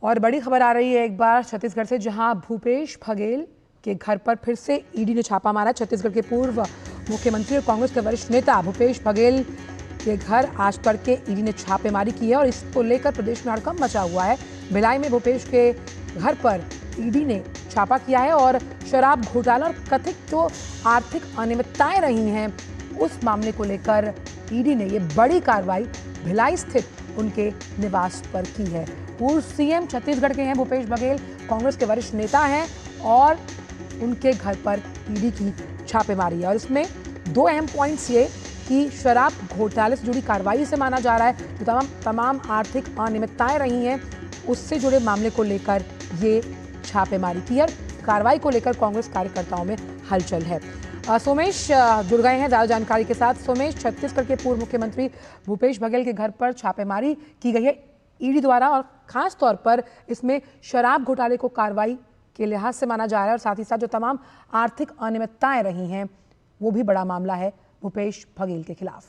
और बड़ी खबर आ रही है एक बार छत्तीसगढ़ से, जहां भूपेश बघेल के घर पर फिर से ईडी ने छापा मारा। छत्तीसगढ़ के पूर्व मुख्यमंत्री और कांग्रेस के वरिष्ठ नेता भूपेश बघेल के घर आज तड़के ईडी ने छापेमारी की है और इसको लेकर प्रदेश में हड़कंप मचा हुआ है। भिलाई में भूपेश के घर पर ईडी ने छापा किया है और शराब घोटाला और कथित जो आर्थिक अनियमितताएं रही हैं उस मामले को लेकर ईडी ने ये बड़ी कार्रवाई भिलाई स्थित उनके निवास पर की है। पूर्व सीएम छत्तीसगढ़ के हैं भूपेश बघेल, कांग्रेस के वरिष्ठ नेता हैं और उनके घर पर ईडी की छापेमारी है और इसमें दो अहम पॉइंट्स ये कि शराब घोटाले से जुड़ी कार्रवाई से माना जा रहा है जो तमाम आर्थिक अनियमितताएं रही हैं उससे जुड़े मामले को लेकर ये छापेमारी की है। कार्रवाई को लेकर कांग्रेस कार्यकर्ताओं में हलचल है। सोमेश जुड़ गए हैं ज्यादा जानकारी के साथ। सोमेश, छत्तीसगढ़ के पूर्व मुख्यमंत्री भूपेश बघेल के घर पर छापेमारी की गई है ईडी द्वारा और खास तौर पर इसमें शराब घोटाले को कार्रवाई के लिहाज से माना जा रहा है और साथ ही साथ जो तमाम आर्थिक अनियमितताएं रही हैं वो भी बड़ा मामला है भूपेश बघेल के खिलाफ।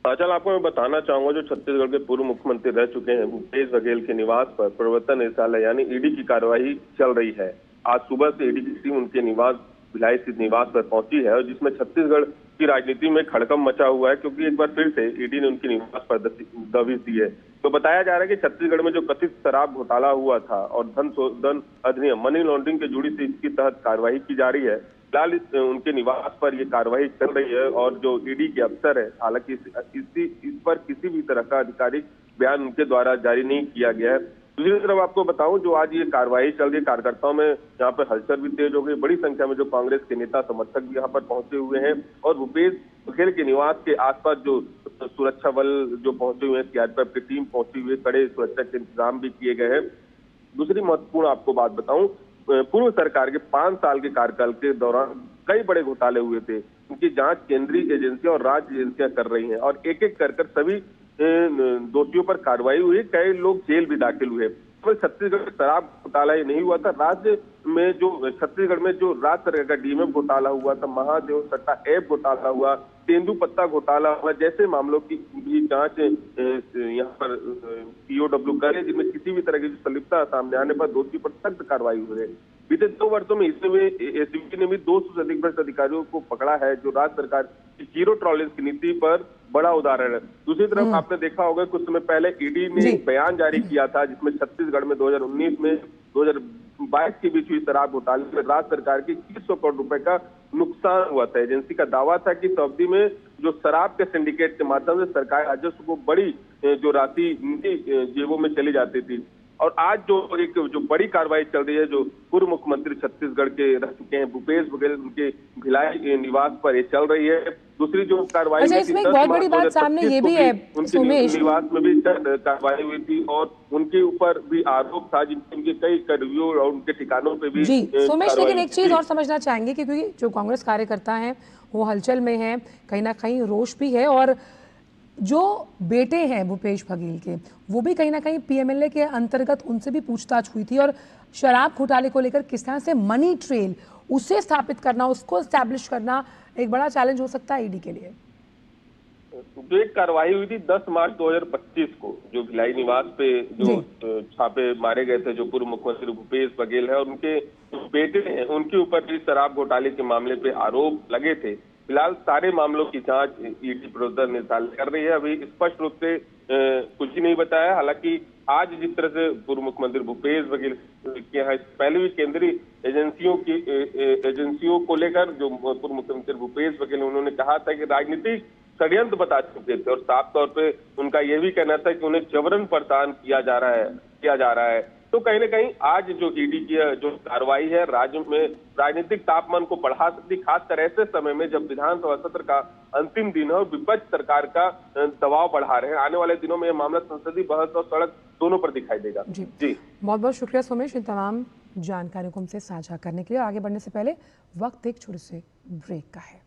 चल आपको मैं बताना चाहूंगा, जो छत्तीसगढ़ के पूर्व मुख्यमंत्री रह चुके हैं भूपेश बघेल के निवास पर प्रवर्तन निदेशालय यानी ईडी की कार्यवाही चल रही है। आज सुबह से ईडी की टीम उनके निवास भिलाई स्थित निवास पर पहुंची है और जिसमें छत्तीसगढ़ की राजनीति में खड़कम मचा हुआ है क्योंकि एक बार फिर से ईडी ने उनके निवास पर दबिश दी है। तो बताया जा रहा है कि छत्तीसगढ़ में जो कथित शराब घोटाला हुआ था और धन शोधन अधिनियम मनी लॉन्ड्रिंग के जुड़ी से इसके तहत कार्रवाई की जा रही है। फिलहाल उनके निवास पर ये कार्रवाई चल रही है और जो ईडी के अफसर है, हालांकि इस पर किसी भी तरह का आधिकारिक बयान उनके द्वारा जारी नहीं किया गया है। दूसरी तरफ आपको बताऊं, जो आज ये कार्रवाई चल रही है, कार्यकर्ताओं में यहाँ पर हलचल भी तेज हो गई। बड़ी संख्या में जो कांग्रेस के नेता समर्थक भी यहाँ पर पहुंचे हुए हैं और भूपेश बघेल के निवास के आसपास जो सुरक्षा बल जो पहुंचे हुए हैं, सीआरपीएफ की टीम पहुंची हुई है, कड़े सुरक्षा के इंतजाम भी किए गए हैं। दूसरी महत्वपूर्ण आपको बात बताऊं, पूर्व सरकार के 5 साल के कार्यकाल के दौरान कई बड़े घोटाले हुए थे, उनकी जांच केंद्रीय एजेंसियां और राज्य एजेंसियां कर रही हैं और एक एक कर सभी दोषियों पर कार्रवाई हुई। कई लोग जेल भी दाखिल हुए। तो छत्तीसगढ़ में शराब घोटाला ही नहीं हुआ था, राज्य में जो छत्तीसगढ़ में जो राज्य सरकार का डीएमएफ घोटाला हुआ था, महादेव सट्टा ऐप घोटाला हुआ, तेंदुपत्ता घोटाला हुआ, जैसे मामलों की भी जांच यहाँ पर पीओडब्ल्यू करे, जिनमें किसी भी तरह की संलिप्तता सामने आने पर दोषी पर सख्त कार्रवाई हुई है। बीते 2 वर्षों में इसमें एसीबी ने भी 200 से अधिक भ्रष्ट अधिकारियों को पकड़ा है, जो राज्य सरकार की जीरो टॉलरेंस की नीति पर बड़ा उदाहरण है। दूसरी तरफ आपने देखा होगा कुछ समय पहले ईडी ने एक बयान जारी किया था जिसमें छत्तीसगढ़ में 2019 में 2022 के बीच हुई शराब घोटाले में राज्य सरकार की 2100 करोड़ रुपए का नुकसान हुआ था। एजेंसी का दावा था कि इस अवधि में जो शराब के सिंडिकेट के माध्यम से सरकारी राजस्व को बड़ी जो राशि जेबों में चली जाती थी। और आज जो बड़ी कार्रवाई चल रही है, जो पूर्व मुख्यमंत्री छत्तीसगढ़ के रह चुके हैं भूपेश बघेल, उनके भिलाई निवास पर ये चल रही है। दूसरी जो कार्रवाई इसमें एक बहुत बड़ी बात सामने ये भी है सोमेश, निवास में भी कार्रवाई हुई थी और उनके ऊपर भी आरोप था जिनके कई रिव्यू और उनके ठिकानों पे भी। जी सोमेश, लेकिन एक चीज और समझना चाहेंगे क्योंकि जो कांग्रेस कार्यकर्ता हैं वो हलचल में हैं, कहीं ना कहीं रोष भी है और जो बेटे हैं भूपेश बघेल के वो भी कहीं ना कहीं पीएमएलए के अंतर्गत उनसे भी पूछताछ हुई थी और शराब घोटाले को लेकर किस तरह से मनी ट्रेल उसे स्थापित करना, उसको एस्टैब्लिश करना एक बड़ा चैलेंज हो सकता है ईडी के लिए। जो एक कार्रवाई हुई थी 10 मार्च 2025 को, जो भिलाई निवास पे जो छापे मारे गए थे, जो पूर्व मुख्यमंत्री भूपेश बघेल है और उनके बेटे हैं, उनके ऊपर भी शराब घोटाले के मामले पे आरोप लगे थे। फिलहाल सारे मामलों की जांच ईडी प्रवर्तन निदेशालय कर रही है। अभी स्पष्ट रूप से कुछ ही नहीं बताया। हालांकि आज जिस तरह से पूर्व मुख्यमंत्री भूपेश बघेल के यहाँ पहले भी केंद्रीय एजेंसियों को लेकर जो पूर्व मुख्यमंत्री भूपेश बघेल उन्होंने कहा था कि राजनीतिक षड्यंत्र बता चुके थे और साफ तौर पे उनका यह भी कहना था कि उन्हें जबरन परेशान किया जा रहा है। तो कहीं ना कहीं आज जो ईडी की जो कार्रवाई है राज्य में राजनीतिक तापमान को बढ़ा सकती, खासकर ऐसे समय में जब विधानसभा सत्र का अंतिम दिन है और विपक्ष सरकार का दबाव बढ़ा रहे हैं। आने वाले दिनों में यह मामला संसदीय बहस और सड़क दोनों पर दिखाई देगा। जी बहुत बहुत शुक्रिया सोमेश इन तमाम जानकारियों को हमसे साझा करने के लिए। आगे बढ़ने से पहले वक्त एक छोटे से ब्रेक का है।